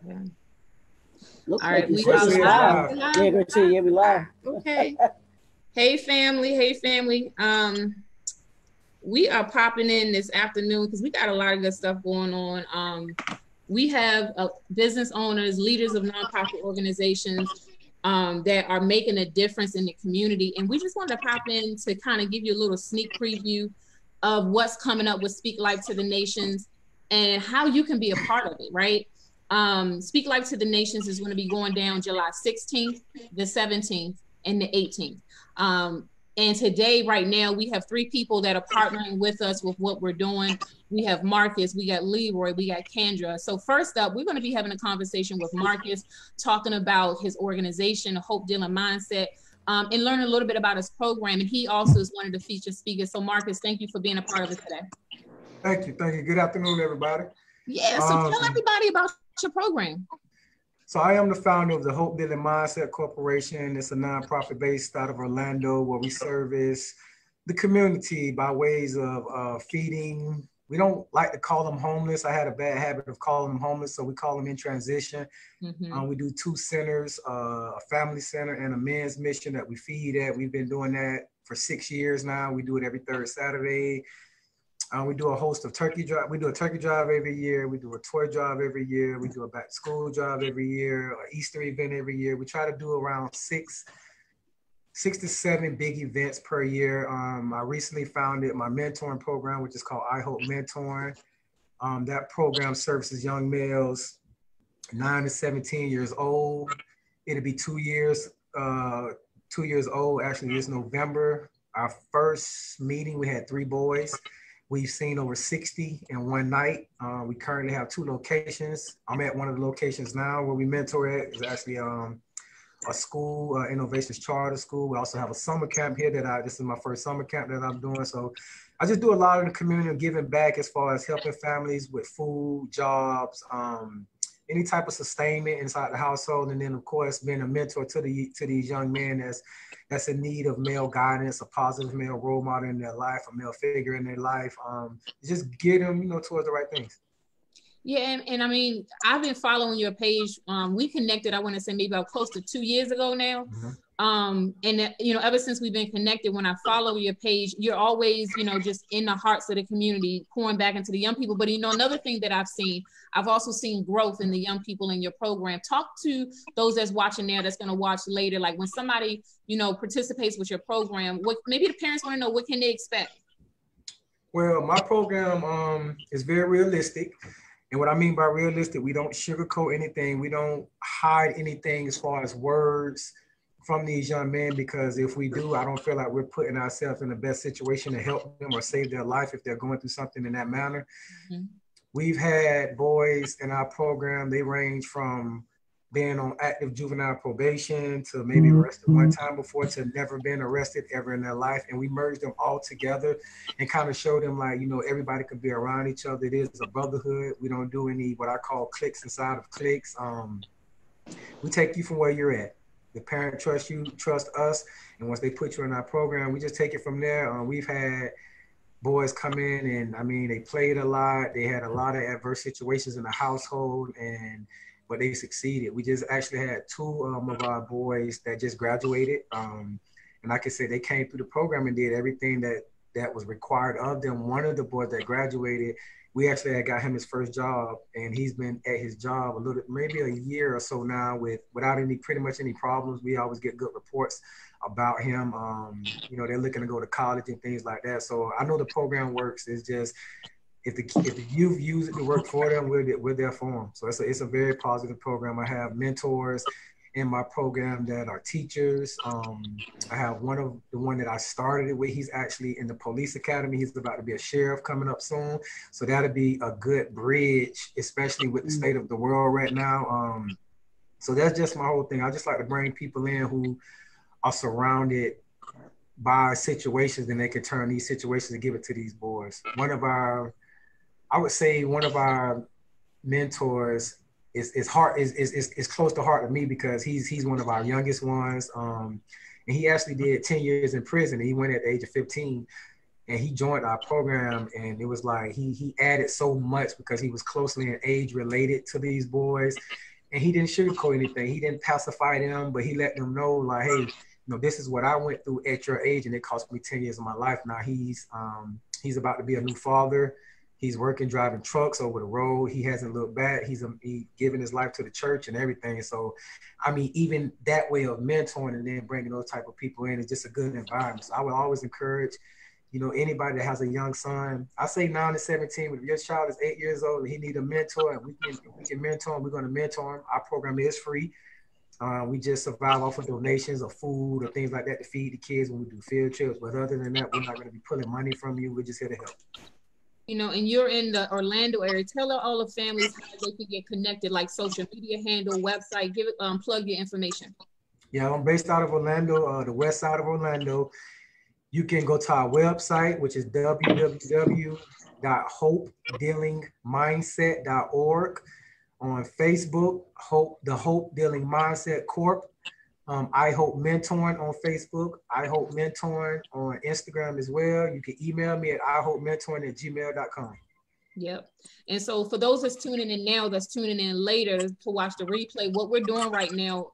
Okay. Look All like right, you we said are it's live. live. Yeah, go to yeah, we live. Okay. Hey family, hey family. We are popping in this afternoon because we got a lot of good stuff going on. We have business owners, leaders of nonprofit organizations that are making a difference in the community. And we just wanted to pop in to kind of give you a little sneak preview of what's coming up with Speak Life to the Nations and how you can be a part of it, right? Speak Life to the Nations is going to be going down July 16th, the 17th, and the 18th. And today, right now, we have 3 people that are partnering with us with what we're doing. We have Marcus, we got Leroy, we got Kendra. So first up, we're going to be having a conversation with Marcus, talking about his organization, Hope Dealing Mindset, and learn a little bit about his program. And he also is one of the featured speakers. So Marcus, thank you for being a part of it today. Thank you. Thank you. Good afternoon, everybody. Yeah, so tell everybody about your program. So I am the founder of the Hope Dealing Mindset Corporation. It's a nonprofit based out of Orlando where we service the community by ways of feeding. We don't like to call them homeless. I had a bad habit of calling them homeless, so we call them in transition. We do 2 centers, a family center and a men's mission that we feed at. We've been doing that for 6 years now. We do it every 3rd Saturday. We do a host of turkey drive. We do a turkey drive every year. We do a toy drive every year. We do a back to school drive every year, an Easter event every year. We try to do around 6 to 7 big events per year. I recently founded my mentoring program, which is called I Hope Mentoring. That program services young males 9 to 17 years old. It'll be 2 years, 2 years old, actually this November. Our first meeting, we had 3 boys. We've seen over 60 in one night. We currently have 2 locations. I'm at one of the locations now where we mentor at. It's actually a school, Innovations Charter School. We also have a summer camp here this is my first summer camp that I'm doing. So I just do a lot in the community of giving back as far as helping families with food, jobs, any type of sustainment inside the household. And then of course, being a mentor to these young men that's in need of male guidance, a positive male role model in their life, a male figure in their life. Just get them, towards the right things. Yeah, and I mean, I've been following your page. We connected, I want to say maybe about close to 2 years ago now. And ever since we've been connected, when I follow your page, you're always, just in the hearts of the community, pouring back into the young people. But another thing that I've also seen growth in the young people in your program. Talk to those that's watching now, that's going to watch later. Like when somebody, participates with your program, what maybe the parents want to know, what can they expect? Well, my program is very realistic. And what I mean by realistic, we don't sugarcoat anything. We don't hide anything as far as words from these young men, because if we do, I don't feel like we're putting ourselves in the best situation to help them or save their life if they're going through something in that manner. We've had boys in our program, they range from being on active juvenile probation to maybe arrested one time before to never been arrested ever in their life. And we merged them all together and kind of showed them like, everybody could be around each other. It is a brotherhood. We don't do any what I call cliques inside of cliques. We take you from where you're at. The parent trusts you, trust us. And once they put you in our program, we just take it from there. We've had boys come in and they played a lot. They had a lot of adverse situations in the household, but they succeeded. We just actually had 2 of our boys that just graduated. And like I said, they came through the program and did everything that was required of them. One of the boys that graduated, we actually had got him his first job, and he's been at his job maybe a year or so now without pretty much any problems. We always get good reports about him. They're looking to go to college and things like that. So I know the program works. It's just, if the youth use it to work for them, we're there for them. So it's a very positive program. I have mentors in my program that are teachers. I have one that I started it with. He's actually in the police academy. He's about to be a sheriff coming up soon. So that'll be a good bridge, especially with the state of the world right now. So that's just my whole thing. I just like to bring people in who are surrounded by situations, and they can turn these situations and give it to these boys. I would say one of our mentors is close to heart to me because he's one of our youngest ones. And he actually did 10 years in prison. He went at the age of 15. and he joined our program, and it was like he added so much because he was closely in age related to these boys, and he didn't sugarcoat anything. He didn't pacify them, but he let them know like, hey, this is what I went through at your age, and it cost me 10 years of my life. Now he's about to be a new father. He's working, driving trucks over the road. He hasn't looked back. He's giving his life to the church and everything. So, I mean, even that way of mentoring and then bringing those type of people in is just a good environment. So I would always encourage, anybody that has a young son, I say 9 to 17, but if your child is 8 years old and he need a mentor, and we can mentor him, we're going to mentor him. Our program is free. We just survive off of donations of food or things like that to feed the kids when we do field trips. But other than that, we're not going to be pulling money from you. We're just here to help. And you're in the Orlando area. Tell all the families how they can get connected, like social media handle, website. Give it, plug your information. Yeah, I'm based out of Orlando, the west side of Orlando. You can go to our website, which is www.hopedealingmindset.org. On Facebook, the Hope Dealing Mindset Corp. I Hope Mentoring on Facebook. I Hope Mentoring on Instagram as well. You can email me at ihopementoring@gmail.com. Yep. And so for those that's tuning in now, that's tuning in later to watch the replay, what we're doing right now,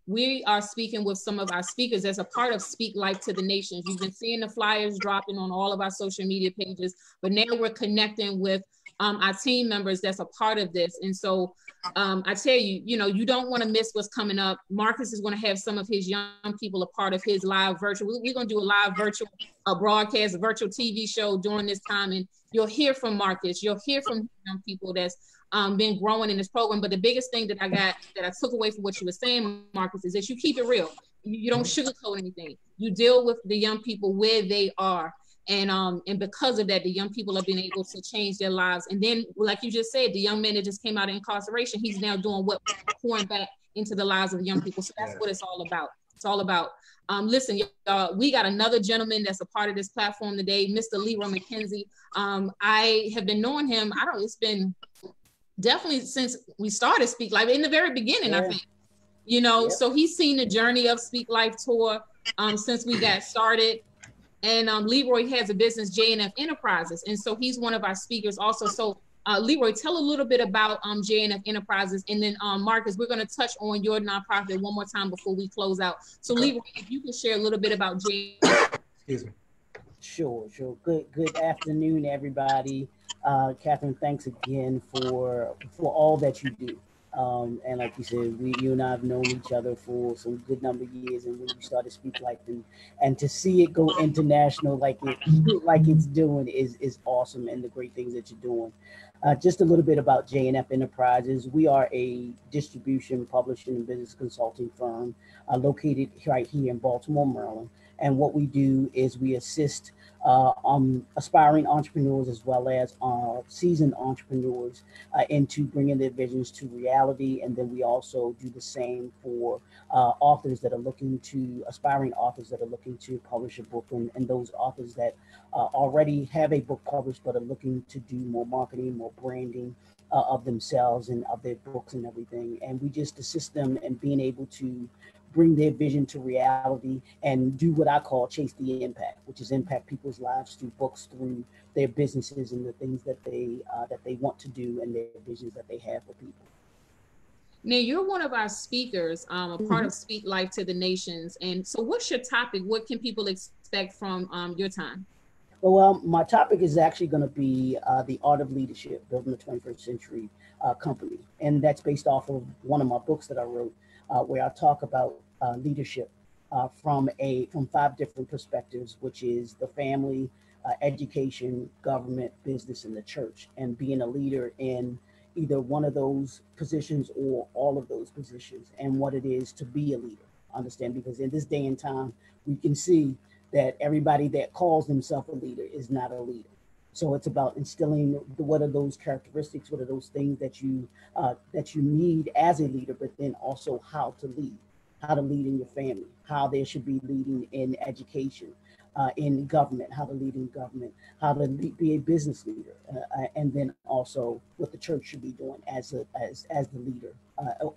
we are speaking with some of our speakers as a part of Speak Life to the Nations. You've been seeing the flyers dropping on all of our social media pages, but now we're connecting with our team members that's a part of this. And so I tell you, you don't want to miss what's coming up. Marcus is going to have some of his young people a part of his live virtual. We're going to do a live virtual broadcast, a virtual TV show during this time. And you'll hear from Marcus. You'll hear from young people that's been growing in this program. But the biggest thing that I took away from what you were saying, Marcus, is that you keep it real. You don't sugarcoat anything. You deal with the young people where they are. And because of that, the young people have been able to change their lives. And then, like you just said, the young man that just came out of incarceration, he's now doing what? Pouring back into the lives of young people. So that's what it's all about. It's all about. Listen, y'all, we got another gentleman that's a part of this platform today, Mr. Leroy McKenzie. I have been knowing him, it's been definitely since we started Speak Life, in the very beginning, I think. So he's seen the journey of Speak Life Tour since we got started. And Leroy has a business, J&F Enterprises. And so he's one of our speakers also. So Leroy, tell a little bit about J&F Enterprises. And then Marcus, we're going to touch on your nonprofit one more time before we close out. So Leroy, if you can share a little bit about J&F. Excuse me. Sure. Good afternoon, everybody. Catherine, thanks again for all that you do. And like you said, you and I have known each other for some good number of years, and when you started Speak Life, and to see it go international like it's doing is awesome, and the great things that you're doing. Just a little bit about J&F Enterprises. We are a distribution, publishing, and business consulting firm located right here in Baltimore, Maryland. And what we do is we assist aspiring entrepreneurs as well as seasoned entrepreneurs into bringing their visions to reality. And then we also do the same for aspiring authors that are looking to publish a book, and those authors that already have a book published but are looking to do more marketing, more branding of themselves and of their books and everything. And we just assist them in being able to bring their vision to reality and do what I call chase the impact, which is impact people's lives through books, through their businesses and the things that they want to do and their visions that they have for people. Now, you're one of our speakers, a part of Speak Life to the Nations. And so what's your topic? What can people expect from your time? Well, my topic is actually going to be the art of leadership, building the 21st century company. And that's based off of one of my books that I wrote, where I talk about leadership from 5 different perspectives, which is the family, education, government, business, and the church, and being a leader in either one of those positions or all of those positions, and what it is to be a leader. Understand? Because in this day and time, we can see that everybody that calls themselves a leader is not a leader. So it's about instilling what are those characteristics, what are those things that you need as a leader, but then also how to lead in your family, how there should be leading in education, in government, how to lead in government, how to be a business leader, and then also what the church should be doing as the leader,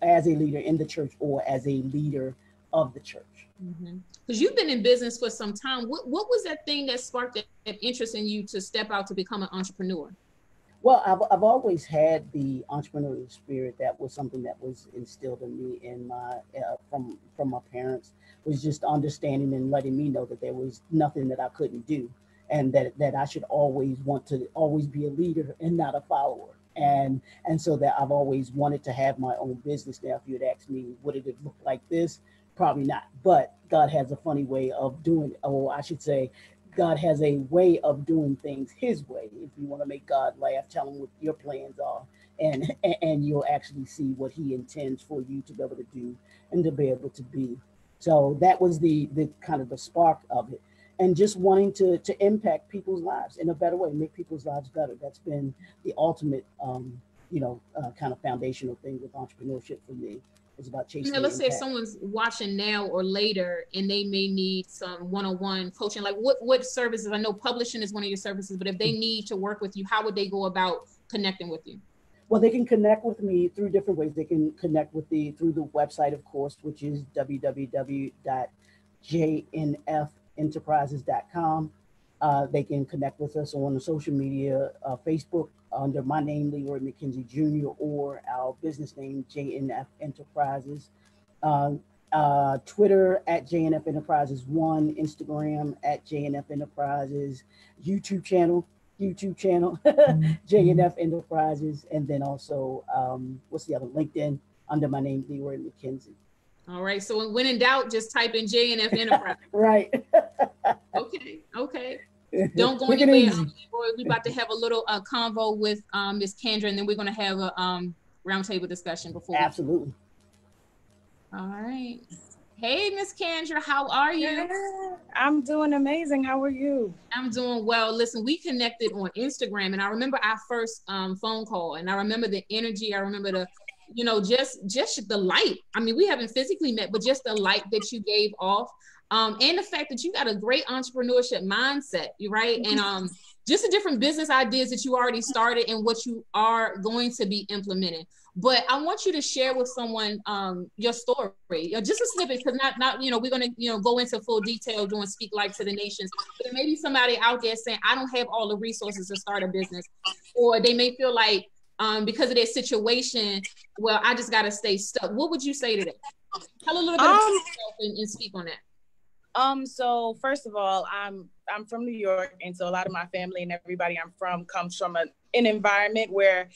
as a leader in the church, or as a leader of the church. Because you've been in business for some time. What was that thing that sparked that interest in you to step out to become an entrepreneur? Well, I've always had the entrepreneurial spirit. That was something that was instilled in me in my from my parents, was just understanding and letting me know that there was nothing that I couldn't do, and that I should always want to always be a leader and not a follower. And so that I've always wanted to have my own business. Now, if you had asked me, would it look like this? Probably not. But God has a funny way of doing, or I should say, God has a way of doing things his way. If you want to make God laugh, tell him what your plans are, and you'll actually see what he intends for you to be able to do and to be able to be. So that was the kind of the spark of it. And just wanting to impact people's lives in a better way, make people's lives better. That's been the ultimate, kind of foundational thing with entrepreneurship for me. It's about chasing. Let's say if someone's watching now or later and they may need some one-on-one coaching, like what services? I know publishing is one of your services, but if they need to work with you, how would they go about connecting with you? Well, they can connect with me through different ways. They can connect with through the website, of course, which is www.jnfenterprises.com. They can connect with us on the social media, Facebook under my name, Leroy McKenzie Jr., or our business name, JNF Enterprises. Twitter at JNF Enterprises 1, Instagram at JNF Enterprises, YouTube channel, JNF Enterprises, and then also, what's the other? LinkedIn under my name, Leroy McKenzie. All right. So when in doubt, just type in JNF Enterprise. Right. Okay. Don't go anywhere. We're about to have a little convo with Miss Kendra, and then we're going to have a roundtable discussion before. Absolutely. All right. Hey, Miss Kendra, how are you? Yeah, I'm doing amazing. How are you? I'm doing well. Listen, we connected on Instagram, and I remember our first phone call, and I remember the energy. I remember the, just the light. I mean, we haven't physically met, but just the light that you gave off. And the fact that you got a great entrepreneurship mindset, right? And just the different business ideas that you already started and what you are going to be implementing. But I want you to share with someone your story, just a snippet, because not we're going to go into full detail doing Speak Life to the Nations. But there may be somebody out there saying, I don't have all the resources to start a business, or they may feel like because of their situation, well, I just got to stay stuck. What would you say to them? Tell a little bit about yourself and speak on that. So first of all, I'm from New York, and so a lot of my family and everybody I'm from comes from an environment where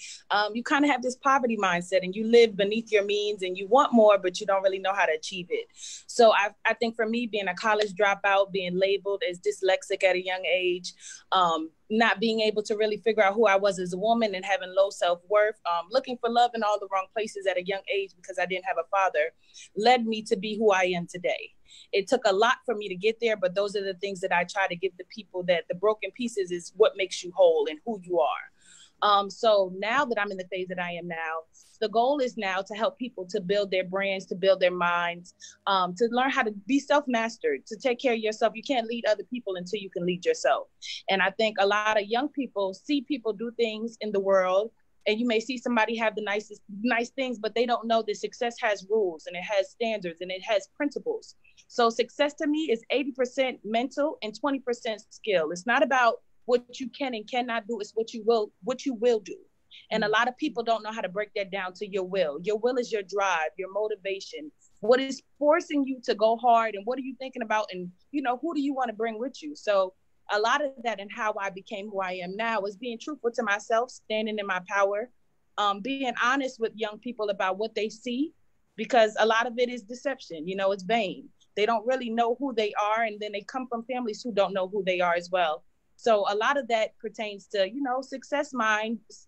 you kind of have this poverty mindset, and you live beneath your means, and you want more, but you don't really know how to achieve it. So I think for me, being a college dropout, being labeled as dyslexic at a young age, not being able to really figure out who I was as a woman and having low self-worth, looking for love in all the wrong places at a young age because I didn't have a father, led me to be who I am today. It took a lot for me to get there, but those are the things that I try to give the people, that the broken pieces is what makes you whole and who you are. So now that I'm in the phase that I am now, the goal is now to help people to build their brands, to build their minds, to learn how to be self-mastered, to take care of yourself. You can't lead other people until you can lead yourself. And I think a lot of young people see people do things in the world, and you may see somebody have the nice things, but they don't know that success has rules, and it has standards, and it has principles. So success to me is 80% mental and 20% skill. It's not about what you can and cannot do. It's what you will do. And a lot of people don't know how to break that down to your will. Your will is your drive, your motivation, what is forcing you to go hard, and what are you thinking about, and who do you want to bring with you? So a lot of that, and how I became who I am now, is being truthful to myself, standing in my power, being honest with young people about what they see, because a lot of it is deception. It's vain. They don't really know who they are, and then they come from families who don't know who they are as well. So a lot of that pertains to,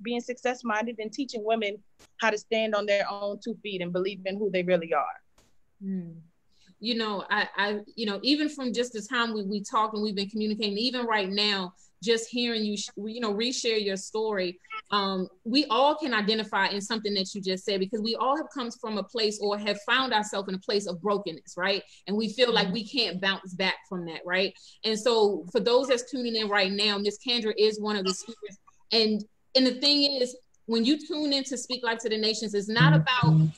being success minded, and teaching women how to stand on their own 2 feet and believe in who they really are. I even from just the time we talked and we've been communicating, even right now, just hearing you, reshare your story, we all can identify in something that you just said, because we all have come from a place or have found ourselves in a place of brokenness, right? And we feel like we can't bounce back from that, right? And so for those that's tuning in right now, Miss Kendra is one of the speakers. And the thing is, when you tune in to Speak Life to the Nations, it's not about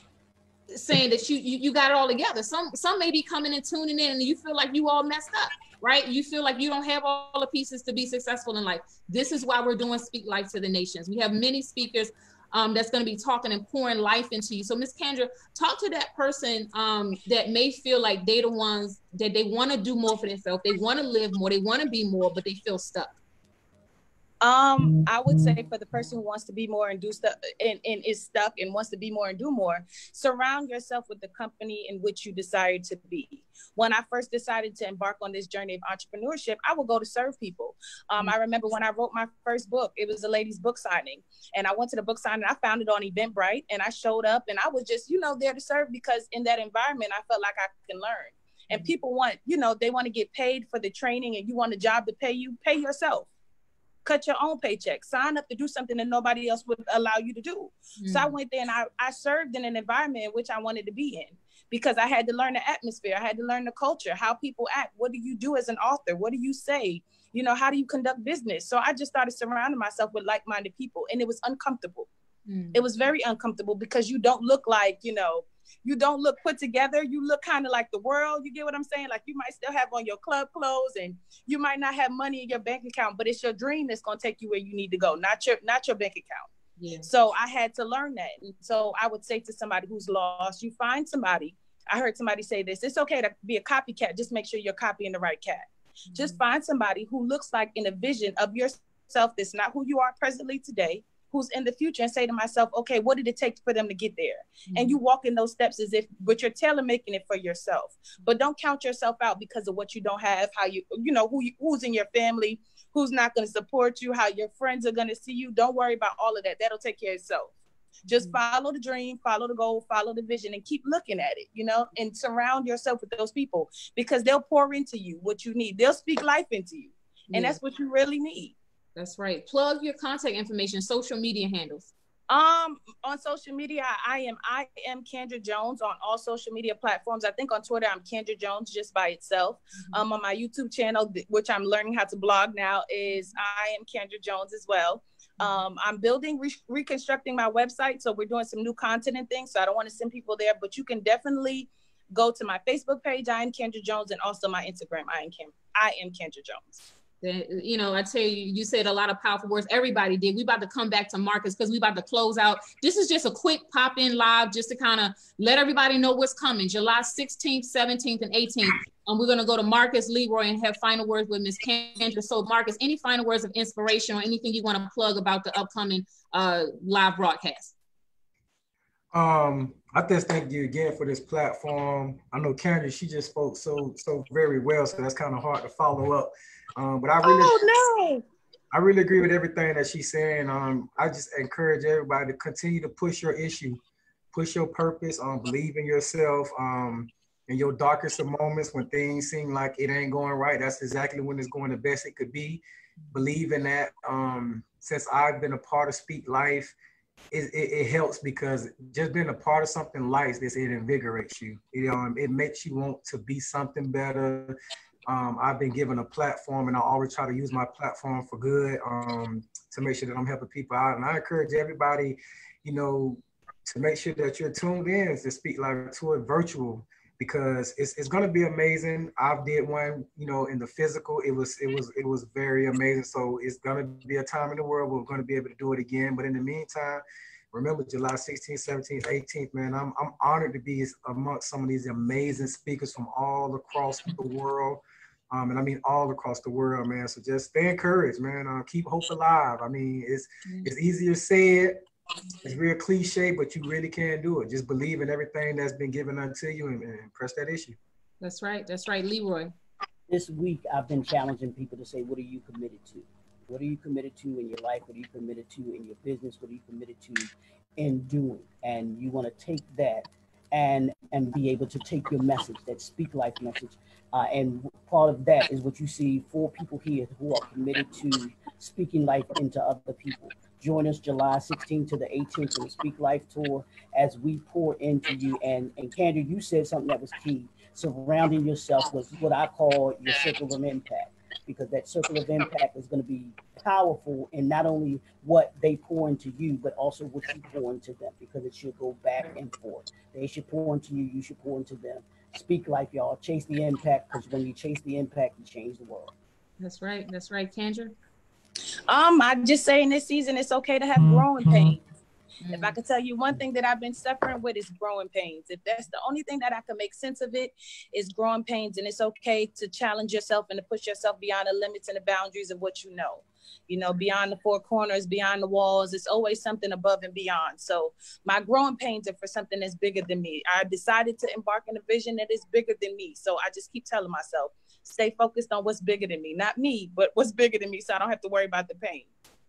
saying that you got it all together. Some may be coming and tuning in and you feel like you all messed up, right? You feel like you don't have all the pieces to be successful in life. This is why we're doing Speak Life to the Nations. We have many speakers that's going to be talking and pouring life into you. So Miss Kendra, talk to that person that may feel like they're the ones that they want to do more for themselves. They want to live more, they want to be more, but they feel stuck. I would say for the person who wants to be more and do stuff and is stuck and wants to be more and do more, surround yourself with the company in which you desire to be. When I first decided to embark on this journey of entrepreneurship, I would go to serve people. I remember when I wrote my first book, it was a ladies' book signing. And I went to the book signing, I found it on Eventbrite, and I showed up and I was just, there to serve, because in that environment, I felt like I can learn. And people want, they want to get paid for the training, and you want a job to pay you, pay yourself. Cut your own paycheck, sign up to do something that nobody else would allow you to do. So I went there and I served in an environment in which I wanted to be in, because I had to learn the atmosphere. I had to learn the culture, how people act. What do you do as an author? What do you say? How do you conduct business? So I just started surrounding myself with like-minded people, and it was uncomfortable. It was very uncomfortable, because you don't look like, you don't look put together. You look kind of like the world. You get what I'm saying? Like, you might still have on your club clothes, and you might not have money in your bank account, but it's your dream that's going to take you where you need to go, not your bank account. Yeah. So I had to learn that. And so I would say to somebody who's lost, you find somebody. I heard somebody say this: it's okay to be a copycat. Just make sure you're copying the right cat. Just find somebody who looks like in a vision of yourself that's not who you are presently today, who's in the future, and say to myself, okay, what did it take for them to get there? And you walk in those steps as if, but you're tailor making it for yourself. But don't count yourself out because of what you don't have, how who's in your family, who's not going to support you, how your friends are going to see you. Don't worry about all of that. That'll take care of itself. Just follow the dream, follow the goal, follow the vision, and keep looking at it, and surround yourself with those people, because they'll pour into you what you need. They'll speak life into you. And that's what you really need. That's right. Plug your contact information, social media handles. On social media, I am Kendra Jones on all social media platforms. I think on Twitter, I'm Kendra Jones just by itself. On my YouTube channel, which I'm learning how to blog now, is I am Kendra Jones as well. I'm building, reconstructing my website. So we're doing some new content and things. So I don't want to send people there, but you can definitely go to my Facebook page, I am Kendra Jones, and also my Instagram, I am Kendra Jones. I tell you, you said a lot of powerful words. Everybody did. We about to come back to Marcus because we about to close out. This is just a quick pop in live just to kind of let everybody know what's coming. July 16th, 17th, and 18th. We're going to go to Marcus, Leroy, and have final words with Miss Kendra. So Marcus, any final words of inspiration or anything you want to plug about the upcoming live broadcast? I just thank you again for this platform. I know Kendra, she just spoke so very well, so that's kind of hard to follow up. But I really agree with everything that she's saying. I just encourage everybody to continue to push your issue, push your purpose, believe in yourself. In your darkest of moments when things seem like it ain't going right, that's exactly when it's going the best it could be. Believe in that. Since I've been a part of Speak Life, it helps, because just being a part of something like this, it invigorates you. It makes you want to be something better. I've been given a platform, and I always try to use my platform for good, to make sure that I'm helping people out. And I encourage everybody, to make sure that you're tuned in to Speak Life Tour virtual, because it's going to be amazing. I did one, in the physical. It was very amazing. So it's going to be a time in the world where we're going to be able to do it again. But in the meantime, remember July 16th, 17th, 18th, man, I'm honored to be amongst some of these amazing speakers from all across the world. And I mean all across the world, man. So just stay encouraged, man. Keep hope alive. I mean, it's easier said. It's real cliche, but you really can do it. Just believe in everything that's been given unto you and press that issue. That's right. That's right. Leroy. This week, I've been challenging people to say, what are you committed to? What are you committed to in your life? What are you committed to in your business? What are you committed to in doing? And you want to take that and be able to take your message, that Speak Life message. And part of that is what you see 4 people here who are committed to speaking life into other people. Join us July 16th to the 18th for the Speak Life Tour as we pour into you. And Kendra, you said something that was key. Surrounding yourself with what I call your circle of impact. because that circle of impact is going to be powerful in not only what they pour into you, but also what you pour into them, because it should go back and forth. They should pour into you, you should pour into them. Speak life, y'all. Chase the impact, because when you chase the impact, you change the world. That's right. That's right. Kendra? I just say in this season, it's okay to have growing pains. If I could tell you one thing that I've been suffering with, is growing pains. If that's the only thing that I can make sense of it, is growing pains. And it's okay to challenge yourself and to push yourself beyond the limits and the boundaries of what you know. You know, beyond the four corners, beyond the walls, it's always something above and beyond. So my growing pains are for something that's bigger than me. I decided to embark on a vision that is bigger than me. So I just keep telling myself, stay focused on what's bigger than me. Not me, but what's bigger than me, so I don't have to worry about the pain.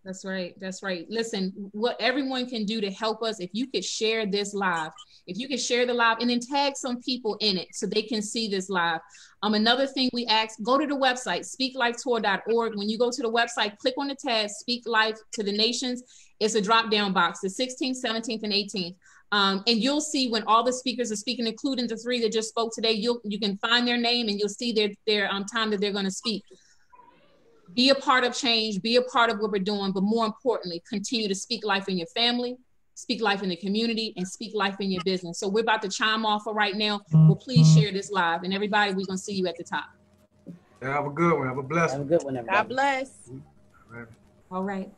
That's right. That's right. Listen, what everyone can do to help us, if you could share this live, if you could share the live and then tag some people in it so they can see this live. Another thing we ask, go to the website, speaklifetour.org. When you go to the website, click on the tab, Speak Life to the Nations. It's a drop-down box, the 16th, 17th, and 18th. And you'll see when all the speakers are speaking, including the three that just spoke today, you can find their name and you'll see their time that they're going to speak. Be a part of change, be a part of what we're doing, but more importantly, continue to speak life in your family, speak life in the community, and speak life in your business. So we're about to chime off for right now. Well, please share this live. And everybody, we're going to see you at the top. Have a good one. Have a blessed one. Have a good one, everybody. God bless. All right.